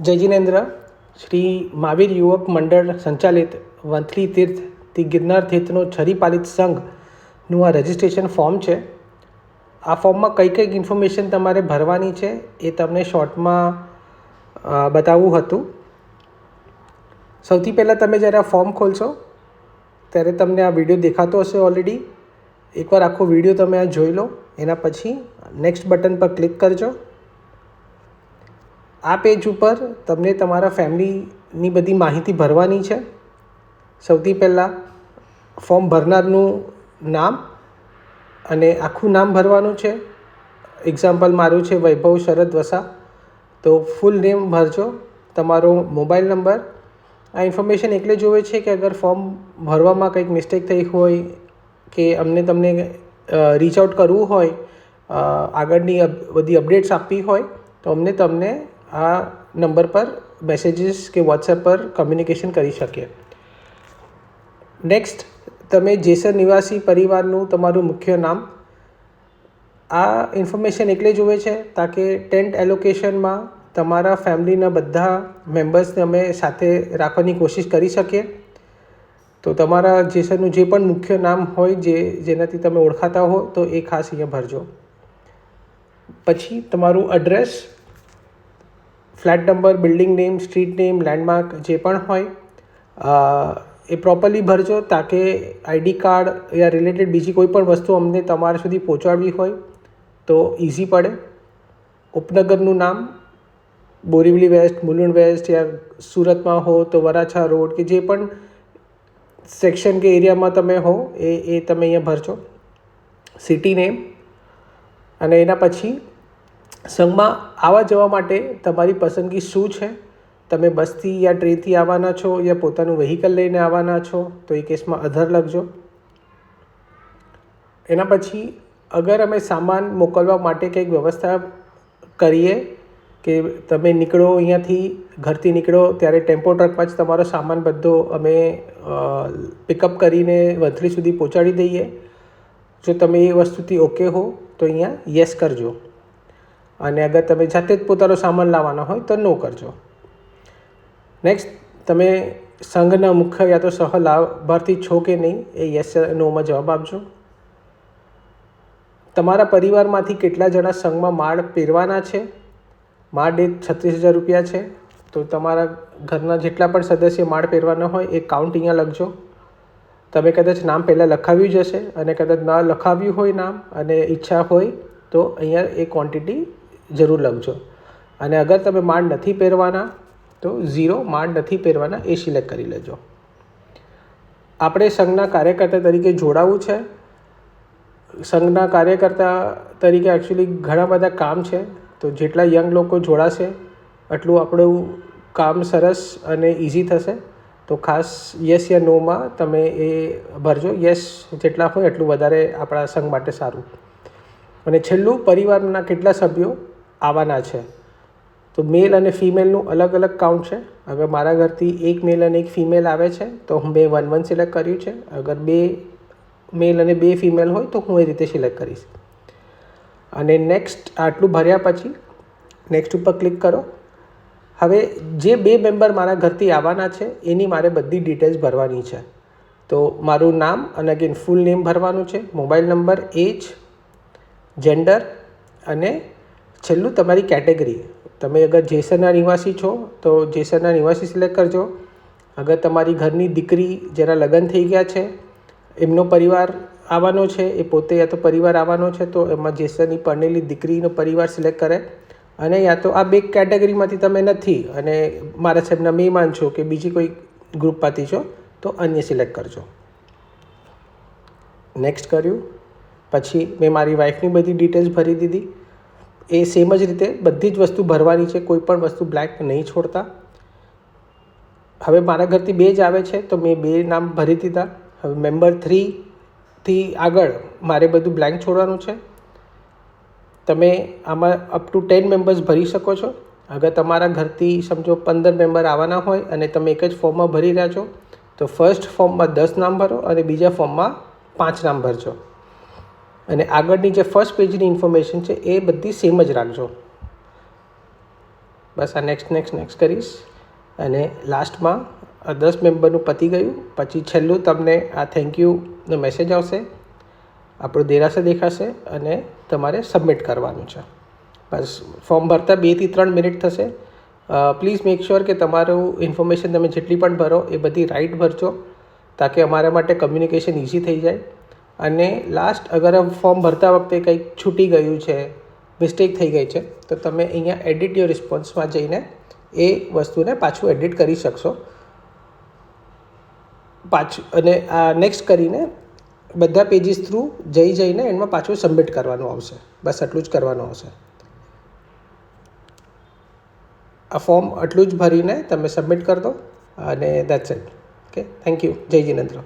જય જિનેન્દ્ર. શ્રી મહાવીર યુવક મંડળ સંચાલિત વંથલી તીર્થથી ગિરનાર તીર્થનો છરીપાલિત સંઘનું આ રજિસ્ટ્રેશન ફોર્મ છે. આ ફોર્મમાં કઈ કઈ ઇન્ફોર્મેશન તમારે ભરવાની છે એ તમને શોર્ટમાં બતાવવું હતું. સૌથી પહેલાં તમે જ્યારે આ ફોર્મ ખોલશો ત્યારે તમને આ વિડીયો દેખાતો હશે ઓલરેડી. એકવાર આખો વિડીયો તમે આ જોઈ લો, એના પછી નેક્સ્ટ બટન પર ક્લિક કરજો. આ પેજ ઉપર તમને તમારા ફેમિલીની બધી માહિતી ભરવાની છે. સૌથી પહેલાં ફોર્મ ભરનારનું નામ અને આખું નામ ભરવાનું છે. એક્ઝામ્પલ મારું છે વૈભવ શરદ વસા, તો ફૂલ નેમ ભરજો. તમારો મોબાઈલ નંબર. આ ઇન્ફોર્મેશન એટલે જોવે છે કે અગર ફોર્મ ભરવામાં કંઈક મિસ્ટેક થઈ હોય કે તમને રીચ આઉટ કરવું હોય, આગળની બધી અપડેટ્સ આપવી હોય તો તમને આ નંબર પર મેસેજીસ કે વોટ્સએપ પર કમ્યુનિકેશન કરી શકીએ. નેક્સ્ટ, તમે જેસર નિવાસી પરિવારનું તમારું મુખ્ય નામ. આ ઇન્ફોર્મેશન એટલે જોવે છે તાકે ટેન્ટ એલોકેશનમાં તમારા ફેમિલીના બધા મેમ્બર્સને અમે સાથે રાખવાની કોશિશ કરી શકીએ. તો તમારા જેસરનું જે પણ મુખ્ય નામ હોય જેનાથી તમે ઓળખાતા હો તો એ ખાસ અહીંયા ભરજો. પછી તમારું address, flat number, building name, street name, landmark જે પણ હોય એ પ્રોપરલી ભરજો તાકે આઈડી કાર્ડ યા રિલેટેડ બીજી કોઈ પણ વસ્તુ અમને તમારા સુધી પહોંચાડવી હોય તો ઇઝી પડે. ઉપનગરનું નામ, બોરીવલી વેસ્ટ, મુલુંડ વેસ્ટ, યા સુરતમાં હો તો વરાછા રોડ કે જે પણ સેક્શન કે એરિયામાં તમે હો એ તમે અહીંયા ભરજો. સિટી નેમ અને એના પછી સંઘમાં આવવા જવા માટે તમારી પસંદગી શું છે. તમે બસથી યા ટ્રેનથી આવવાના છો યા પોતાનું વ્હીકલ લઈને આવવાના છો તો એ કેસમાં અધર લખજો. એના પછી અગર અમે સામાન મોકલવા માટે કંઈક વ્યવસ્થા કરીએ કે તમે નીકળો અહીંયાથી, ઘરથી નીકળો ત્યારે ટેમ્પો ટ્રકમાં જ તમારો સામાન બધો અમે પિકઅપ કરીને વંથલી સુધી પહોંચાડી દઈએ. જો તમે એ વસ્તુથી ઓકે હો તો અહીંયા યસ કરજો, અને અગર તમે જાતે જ પોતાનો સામાન લાવવાનો હોય તો નો કરજો. નેક્સ્ટ, તમે સંઘના મુખ્ય યા તો સહ લાભાર્થી છો કે નહીં એ યસ નોમાં જવાબ આપજો. તમારા પરિવારમાંથી કેટલા જણા સંઘમાં માળ પહેરવાના છે. માળ દીઠ 36,000 રૂપિયા છે. તો તમારા ઘરના જેટલા પણ સદસ્ય માળ પહેરવાના હોય એ કાઉન્ટ અહીંયા લખજો. તમે કદાચ નામ પહેલાં લખાવ્યું જ હશે અને કદાચ ના લખાવ્યું હોય નામ અને ઈચ્છા હોય તો અહીંયા એ ક્વોન્ટિટી જરૂર લખજો. અને અગર તમે માળ નથી પહેરવાના તો 0 માળ નથી પહેરવાના એ સિલેક્ટ કરી લેજો. આપણે સંઘના કાર્યકર્તા તરીકે જોડાવું છે. સંઘના કાર્યકર્તા તરીકે એકચ્યુઅલી ઘણા બધા કામ છે, તો જેટલા યંગ લોકો જોડાશે એટલું આપણું કામ સરસ અને ઇઝી થશે. તો ખાસ યસ યા નોમાં તમે એ ભરજો. યસ જેટલા હોય એટલું વધારે આપણા સંઘ માટે સારું. અને છેલ્લું, પરિવારના કેટલા સભ્યો આવવાના છે. તો મેલ અને ફિમેલનું અલગ અલગ કાઉન્ટ છે. અગર મારા ઘરથી એક મેલ અને એક ફિમેલ આવે છે તો મેં 1-1 સિલેક્ટ કર્યું છે. અગર 2 મેલ અને 2 ફિમેલ હોય તો હું એ રીતે સિલેક્ટ કરીશ. અને નેક્સ્ટ, આટલું ભર્યા પછી નેક્સ્ટ ઉપર ક્લિક કરો. હવે જે 2 મેમ્બર મારા ઘરથી આવવાના છે એની મારે બધી ડિટેલ્સ ભરવાની છે. તો મારું નામ અને અગેન ફૂલ નેમ ભરવાનું છે, મોબાઈલ નંબર, એજ, જેન્ડર અને છેલ્લું તમારી કેટેગરી. તમે અગર જેસરના નિવાસી છો તો જેસરના નિવાસી સિલેક્ટ કરજો. અગર તમારી ઘરની દીકરી જેના લગ્ન થઈ ગયા છે એમનો પરિવાર આવવાનો છે, એ પોતે યા તો પરિવાર આવવાનો છે તો એમાં જેસરની પરણેલી દીકરીનો પરિવાર સિલેક્ટ કરે. અને યા તો આ 2 કેટેગરીમાંથી તમે નથી અને મારા સાહેબના મહેમાન છો કે બીજી કોઈ ગ્રુપમાંથી છો તો અન્ય સિલેક્ટ કરજો. નેક્સ્ટ કર્યું પછી મેં મારી વાઈફની બધી ડિટેલ્સ ભરી દીધી. એ સેમ જ રીતે બધી જ વસ્તુ ભરવાની છે, કોઈ પણ વસ્તુ બ્લેન્ક નહીં છોડતા. હવે મારા ઘરથી 2 જ આવે છે તો મેં 2 નામ ભરી દીધા. હવે મેમ્બર 3થી આગળ મારે બધું બ્લેન્ક છોડવાનું છે. તમે આમાં અપ ટુ 10 મેમ્બર્સ ભરી શકો છો. અગર તમારા ઘરથી સમજો 15 મેમ્બર આવવાના હોય અને તમે એક જ ફોર્મમાં ભરી રહ્યા છો તો ફર્સ્ટ ફોર્મમાં 10 નામ ભરો અને બીજા ફોર્મમાં 5 નામ ભરજો. અને આગળની જે ફર્સ્ટ પેજની ઇન્ફોર્મેશન છે એ બધી સેમ જ રાખજો. બસ આ નેક્સ્ટ કરીશ અને લાસ્ટમાં 10 મેમ્બરનું પતી ગયું. પછી છેલ્લું તમને આ થેન્ક યુનો મેસેજ આવશે, આપણું દેરાસર દેખાશે અને તમારે સબમિટ કરવાનું છે. બસ ફોર્મ ભરતા 2 થી 3 મિનિટ થશે. પ્લીઝ મેક શ્યોર કે તમારું ઇન્ફોર્મેશન તમે જેટલી પણ ભરો એ બધી રાઇટ ભરજો, તાકે અમારા માટે કમ્યુનિકેશન ઇઝી થઈ જાય. અને લાસ્ટ અગર ફોર્મ ભરતા વખતે કંઈક છૂટી ગયું છે, મિસ્ટેક થઈ ગઈ છે, તો તમે અહીંયા એડિટ યોર રિસ્પોન્સમાં જઈને એ વસ્તુને પાછું એડિટ કરી શકશો. અને આ નેક્સ્ટ કરીને બધા પેજીસ થ્રુ જઈને એમાં પાછું સબમિટ કરવાનું આવશે. બસ આટલું જ કરવાનું આવશે. આ ફોર્મ આટલું જ ભરીને તમે સબમિટ કરી દો અને that's it. Okay, thank you. જય જિનેન્દ્ર.